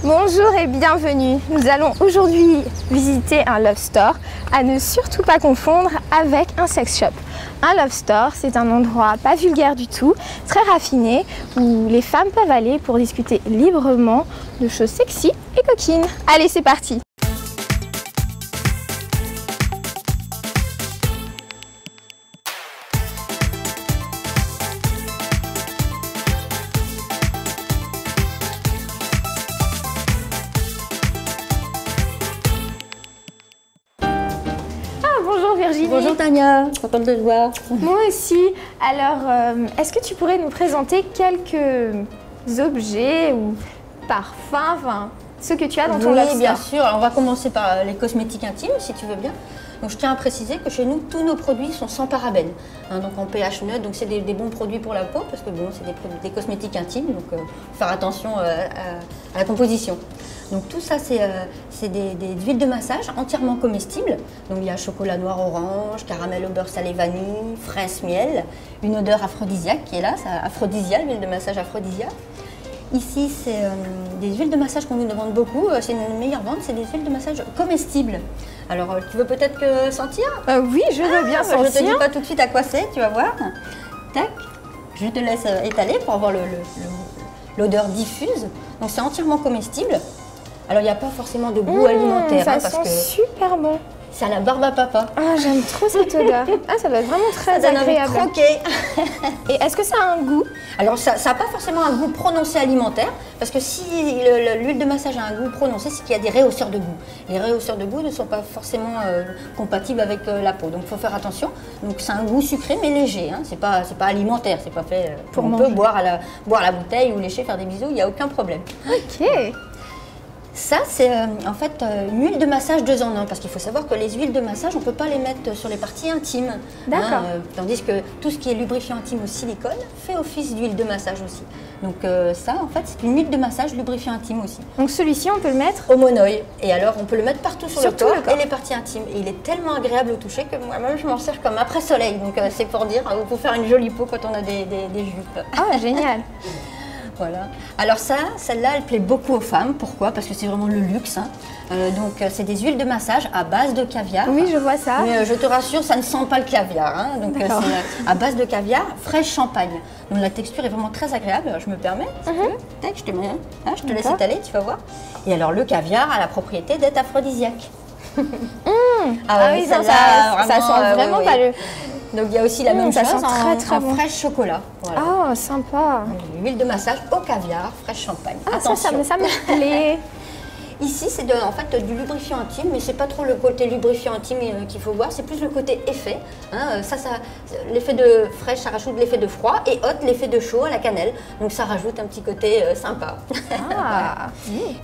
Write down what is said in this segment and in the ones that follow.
Bonjour et bienvenue. Nous allons aujourd'hui visiter un love store, à ne surtout pas confondre avec un sex shop. Un love store, c'est un endroit pas vulgaire du tout, très raffiné, où les femmes peuvent aller pour discuter librement de choses sexy et coquines. Allez, c'est parti! Bonjour Virginie. Bonjour Tania, contente de te voir. Moi aussi. Alors, est-ce que tu pourrais nous présenter quelques objets ou parfums, enfin, ce que tu as dans ton love store? Oui, bien sûr. Alors, on va commencer par les cosmétiques intimes, si tu veux bien. Donc, je tiens à préciser que chez nous, tous nos produits sont sans parabènes, donc en pH neutre. Donc, c'est des bons produits pour la peau parce que bon, c'est des cosmétiques intimes, donc faire attention à la composition. Donc tout ça, c'est des huiles de massage entièrement comestibles. Donc il y a chocolat noir orange, caramel au beurre salé vanille, fraise miel, une odeur aphrodisiaque qui est là, ça aphrodisiaque, l'huile de massage aphrodisiaque. Ici, c'est des huiles de massage qu'on nous demande beaucoup, c'est une meilleure vente, c'est des huiles de massage comestibles. Alors tu veux peut-être sentir? Oui, je veux bien sentir. Je ne te dis pas tout de suite à quoi c'est, tu vas voir. Tac, je te laisse étaler pour avoir l'odeur diffuse. Donc c'est entièrement comestible. Alors, il n'y a pas forcément de goût alimentaire. Ça parce sent que super bon. c'est à la barbe à papa. Ah, j'aime trop cette odeur. Ah, ça doit être vraiment très agréable. Croquer. Et est-ce que ça a un goût? Alors, ça n'a pas forcément un goût prononcé alimentaire, parce que si l'huile de massage a un goût prononcé, c'est qu'il y a des rehausseurs de goût. Les rehausseurs de goût ne sont pas forcément compatibles avec la peau, donc il faut faire attention. Donc, c'est un goût sucré, mais léger. Hein. C'est pas alimentaire, c'est pas fait pour on manger. peut boire la bouteille ou lécher, faire des bisous, il n'y a aucun problème. Ok. Ça, c'est en fait une huile de massage 2 en 1, parce qu'il faut savoir que les huiles de massage, on ne peut pas les mettre sur les parties intimes. D'accord. Tandis que tout ce qui est lubrifiant intime au silicone fait office d'huile de massage aussi. Donc ça, en fait, c'est une huile de massage lubrifiant intime aussi. Donc celui-ci, on peut le mettre au monoï. Et alors, on peut le mettre partout sur le corps et les parties intimes. Et il est tellement agréable au toucher que moi-même, je m'en sers comme après-soleil. Donc c'est pour dire, pour faire une jolie peau quand on a des jupes. Ah, génial. Voilà. Alors ça, celle-là, elle plaît beaucoup aux femmes. Pourquoi? Parce que c'est vraiment le luxe. Hein. Donc c'est des huiles de massage à base de caviar. Oui, je vois ça. Mais je te rassure, ça ne sent pas le caviar. Hein. Donc c'est à base de caviar, fraîche champagne. Donc la texture est vraiment très agréable. Alors, je me permets. Si tu veux. Tac, je te mets, hein, je te laisse étaler, tu vas voir. Et alors le caviar a la propriété d'être aphrodisiaque. Ah oui, ça sent vraiment pas le... Donc il y a aussi la même chose très bon. fraîche chocolat. Voilà. Ah, sympa. Huile de massage au caviar, fraîche champagne. Ah, attention. ça me plaît. Ici, c'est en fait du lubrifiant intime, mais c'est pas trop le côté lubrifiant intime qu'il faut voir, c'est plus le côté effet. Hein. L'effet de fraîche, ça rajoute l'effet de froid, et hot, l'effet de chaud à la cannelle. Donc ça rajoute un petit côté sympa. Ah.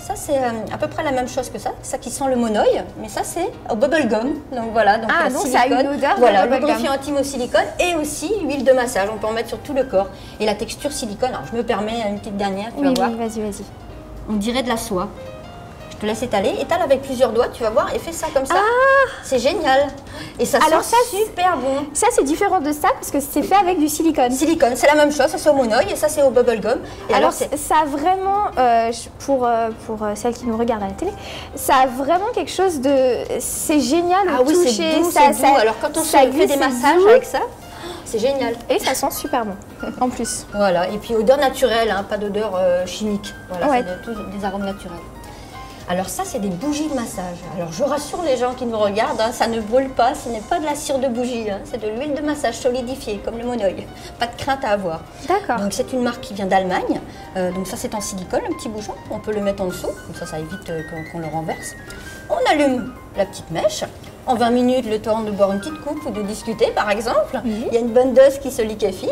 Ça, c'est à peu près la même chose que ça qui sent le monoï, mais ça, c'est au bubblegum. Donc voilà, donc, donc silicone, ça a une odeur voilà, de lubrifiant intime au silicone, et aussi huile de massage. On peut en mettre sur tout le corps. Et la texture silicone, alors je me permets une petite dernière, tu vas voir. Oui, vas-y. On dirait de la soie. Je te laisse étaler, étale avec plusieurs doigts, tu vas voir, et fais ça comme ça. C'est génial. Et ça sent super bon. Ça, c'est différent de ça parce que c'est fait avec du silicone. Silicone, c'est la même chose, ça c'est au monoï et ça c'est au bubblegum. Et alors ça a vraiment, pour celles qui nous regardent à la télé, ça a vraiment quelque chose de... C'est génial au toucher. C'est doux, c'est doux. Alors quand on fait des massages avec ça, c'est génial. Et ça sent super bon, en plus. Voilà, et puis odeur naturelle, hein, pas d'odeur chimique. Voilà, ouais. C'est des arômes naturels. Alors ça, c'est des bougies de massage. Alors je rassure les gens qui nous regardent, hein, ça ne brûle pas, ce n'est pas de la cire de bougie, hein, c'est de l'huile de massage solidifiée, comme le monoï. Pas de crainte à avoir. D'accord. Donc c'est une marque qui vient d'Allemagne. Donc ça, c'est en silicone, un petit bouchon. On peut le mettre en dessous, comme ça évite qu'on le renverse. On allume la petite mèche. En 20 minutes, le temps de boire une petite coupe ou de discuter, par exemple. Il y a une bonne dose qui se liquéfie.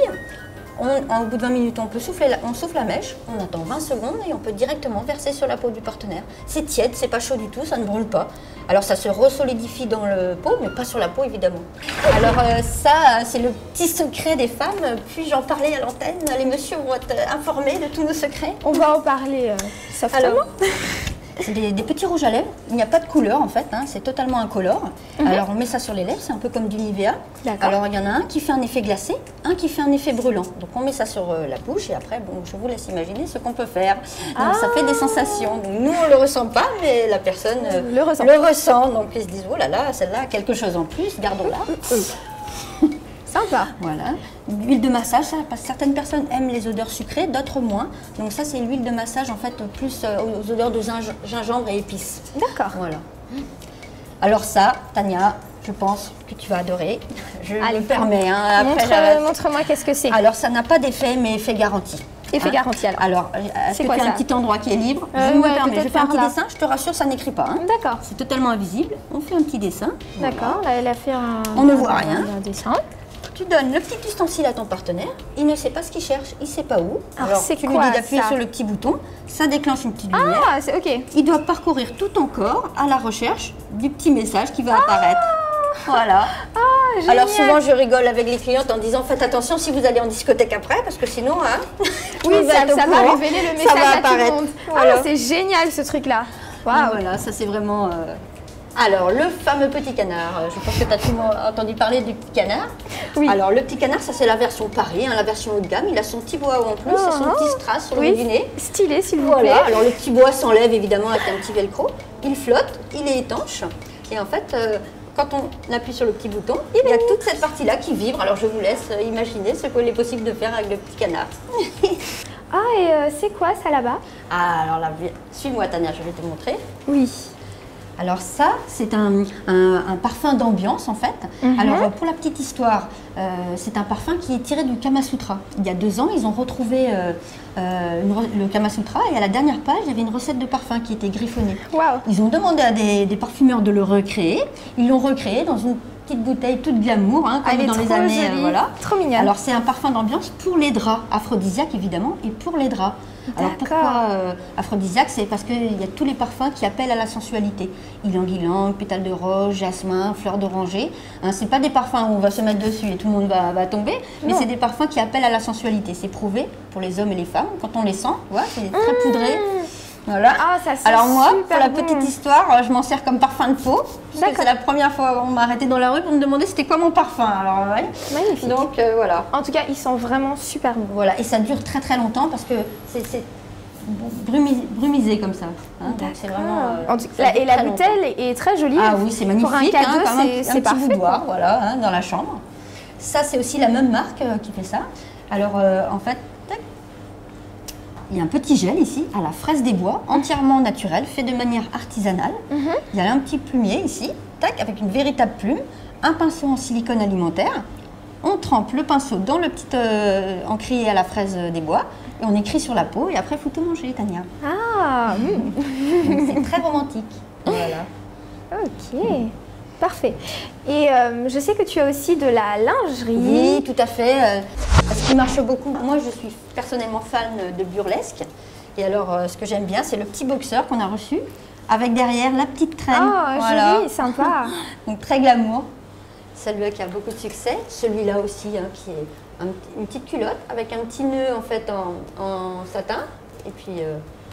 Au bout de 20 minutes, on souffle la mèche, on attend 20 secondes et on peut directement verser sur la peau du partenaire. C'est tiède, c'est pas chaud du tout, ça ne brûle pas. Alors ça se resolidifie dans le peau, mais pas sur la peau évidemment. Alors ça, c'est le petit secret des femmes. Puis-je en parler à l'antenne? Les messieurs vont être informés de tous nos secrets. On va en parler softement. Alors, c'est des petits rouges à lèvres. Il n'y a pas de couleur en fait, hein, c'est totalement incolore. Alors on met ça sur les lèvres, c'est un peu comme du Nivea. Alors il y en a un qui fait un effet glacé, un qui fait un effet brûlant. Donc on met ça sur la bouche et après, bon, je vous laisse imaginer ce qu'on peut faire. Donc ça fait des sensations. Donc, nous on le ressent pas, mais la personne le ressent. Donc ils se disent, oh là là, celle-là a quelque chose en plus, gardons-la. Sympa. Voilà. L'huile de massage, ça, parce que certaines personnes aiment les odeurs sucrées, d'autres moins. Donc ça, c'est l'huile de massage en fait plus aux odeurs de gingembre et épices. D'accord. Voilà. Alors ça, Tania, je pense que tu vas adorer. Je me permets. Hein, montre-moi qu'est-ce que c'est. Alors ça n'a pas d'effet, mais effet garanti. Effet garanti alors. Alors, est-ce que tu as un petit endroit qui est libre? Je me permets, je fais un petit dessin, je te rassure, ça n'écrit pas. Hein. D'accord. C'est totalement invisible. On fait un petit dessin. D'accord, là elle a fait un... On ne voit rien. Un dessin. Tu donnes le petit ustensile à ton partenaire, il ne sait pas ce qu'il cherche, il ne sait pas où. Alors c'est tu lui dis d'appuyer sur le petit bouton, ça déclenche une petite lumière. Ah, c'est ok. Il doit parcourir tout ton corps à la recherche du petit message qui va apparaître. Voilà. Ah, génial. Alors souvent je rigole avec les clientes en disant faites attention si vous allez en discothèque après parce que sinon hein, oui, ça va révéler le message à tout le monde. Voilà. Ah, c'est génial ce truc là. Waouh. Voilà, ça c'est vraiment... Alors, le fameux petit canard, je pense que tu as tout entendu parler du petit canard. Oui. Alors, le petit canard, ça c'est la version Paris, hein, la version haut de gamme. Il a son petit bois en plus et son petit strass sur le bout du nez. Stylé, s'il vous plaît. Alors, le petit bois s'enlève évidemment avec un petit velcro. Il flotte, il est étanche. Et en fait, quand on appuie sur le petit bouton, il y a toute cette partie-là qui vibre. Alors, je vous laisse imaginer ce qu'il est possible de faire avec le petit canard. Ah, et c'est quoi ça là-bas? Ah, alors là, suis-moi Tania, je vais te montrer. Oui. Alors ça, c'est un parfum d'ambiance en fait. Alors pour la petite histoire, c'est un parfum qui est tiré du Kama Sutra. Il y a 2 ans, ils ont retrouvé le Kama Sutra et à la dernière page, il y avait une recette de parfum qui était griffonnée. Wow. Ils ont demandé à des parfumeurs de le recréer. Ils l'ont recréé dans une petite bouteille toute glamour, hein, comme dans les années. Voilà. Trop mignonne. Alors c'est un parfum d'ambiance pour les draps, aphrodisiaque évidemment, et pour les draps. Alors pourquoi aphrodisiaque? C'est parce qu'il y a tous les parfums qui appellent à la sensualité. Ylang-ylang, pétale de rose, jasmin, fleur d'oranger. Hein, c'est pas des parfums où on va se mettre dessus et tout le monde va tomber, mais c'est des parfums qui appellent à la sensualité. C'est prouvé pour les hommes et les femmes. Quand on les sent, voilà, c'est très poudré. Voilà. Ah, ça sent alors moi, pour la bon. petite histoire, je m'en sers comme parfum de peau. C'est la première fois qu'on m'a arrêté dans la rue pour me demander c'était quoi mon parfum. Alors ouais. Magnifique. Donc voilà. En tout cas, il sent vraiment super bon. Voilà, et ça dure très très longtemps parce que c'est brumisé comme ça. Hein, c'est vraiment. Et la bouteille est très jolie. Ah oui, c'est magnifique. Pour un cadeau, hein, c'est parfait. Petit boudoir, voilà, hein, dans la chambre. Ça, c'est aussi la même marque qui fait ça. Alors en fait. Il y a un petit gel ici, à la fraise des bois, entièrement naturel, fait de manière artisanale. Il y a un petit plumier ici, tac, avec une véritable plume, un pinceau en silicone alimentaire. On trempe le pinceau dans le petit encrier à la fraise des bois et on écrit sur la peau et après il faut tout manger, Tania. Ah, c'est très romantique. Voilà. Ok. Parfait. Et je sais que tu as aussi de la lingerie. Oui, tout à fait. Ce qui marche beaucoup, moi je suis personnellement fan de burlesque. Et alors ce que j'aime bien, c'est le petit boxeur qu'on a reçu, avec derrière la petite crème. Oh, voilà. Joli, sympa. Donc très glamour. Celui-là qui a beaucoup de succès. Celui-là aussi, hein, qui est une petite culotte avec un petit nœud en fait en satin. Et puis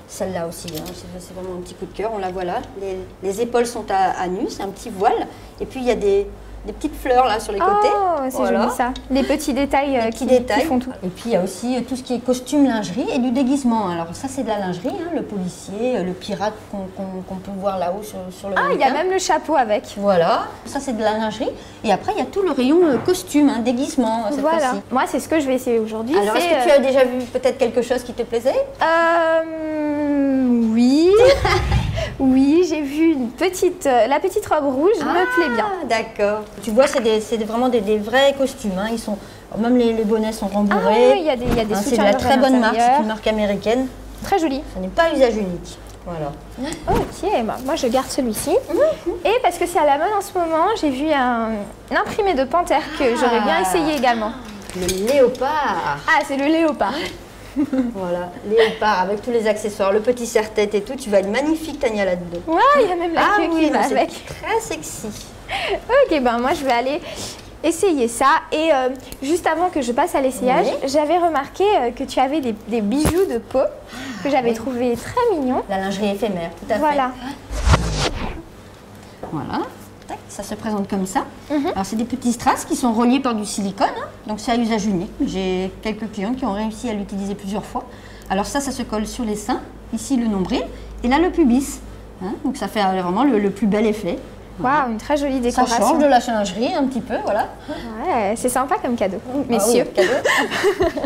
celle-là aussi, hein, c'est vraiment un petit coup de cœur, on la voit là. Les épaules sont à nu, c'est un petit voile. Et puis il y a des petites fleurs là sur les côtés. Oh, c'est joli ça. Les petits détails, qui font tout. Et puis il y a aussi tout ce qui est costume, lingerie et du déguisement. Alors ça c'est de la lingerie, hein, le policier, le pirate qu'on peut voir là-haut sur le mannequin. Ah, il y a même le chapeau avec. Voilà, ça c'est de la lingerie. Et après il y a tout le rayon costume, hein, déguisement cette fois-ci. Moi c'est ce que je vais essayer aujourd'hui. Alors est-ce que tu as déjà vu peut-être quelque chose qui te plaisait? Oui. Oui, j'ai vu la petite robe rouge, me plaît bien. D'accord. Tu vois, c'est vraiment des vrais costumes. Hein. Ils sont, même les bonnets sont rembourrés. Ah, oui, il y a des c'est de la très bonne marque, c'est une marque américaine. Très jolie. Ça n'est pas usage unique. Voilà. Ok, bah, moi je garde celui-ci. Et parce que c'est à la mode en ce moment, j'ai vu un imprimé de panthère que j'aurais bien essayé également. Le léopard. Ah, c'est le léopard. Voilà, léopard avec tous les accessoires, le petit serre-tête et tout. Tu vas être magnifique, Tania, là-dedans. Ouais, il y a même la queue qui va avec. Très sexy. Ok, ben moi je vais aller essayer ça. Et juste avant que je passe à l'essayage, j'avais remarqué que tu avais des bijoux de peau. que j'avais trouvé très mignon. La lingerie éphémère, tout à fait. Voilà. Voilà. Tac, ça se présente comme ça. Alors c'est des petits strass qui sont reliés par du silicone, hein. Donc c'est à usage unique. J'ai quelques clients qui ont réussi à l'utiliser plusieurs fois. Alors ça se colle sur les seins, ici le nombril, et là le pubis. Hein. Donc ça fait vraiment le plus bel effet. Waouh, une très jolie décoration. Ça change de la lingerie un petit peu, voilà. Ouais, c'est sympa comme cadeau, messieurs. Ah oui, cadeau.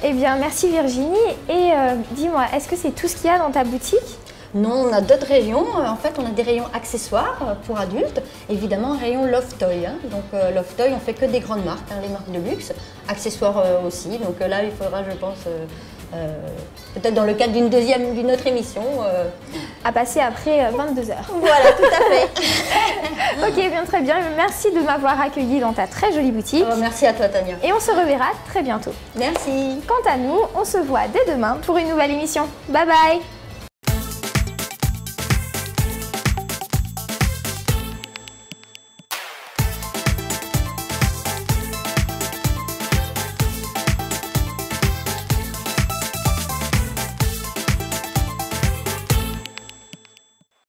Eh bien, merci Virginie. Et dis-moi, est-ce que c'est tout ce qu'il y a dans ta boutique? Non, on a d'autres rayons. En fait, on a des rayons accessoires pour adultes. Évidemment, un rayon Love Toy. Hein. Donc, Love Toy, on fait que des grandes marques, hein, les marques de luxe. Accessoires aussi. Donc là, il faudra, je pense, peut-être dans le cadre d'une autre émission. À passer après 22h. Voilà, tout à fait. Ok, bien, très bien. Merci de m'avoir accueilli dans ta très jolie boutique. Merci à toi, Tania. Et on se reverra très bientôt. Merci. Quant à nous, on se voit dès demain pour une nouvelle émission. Bye bye.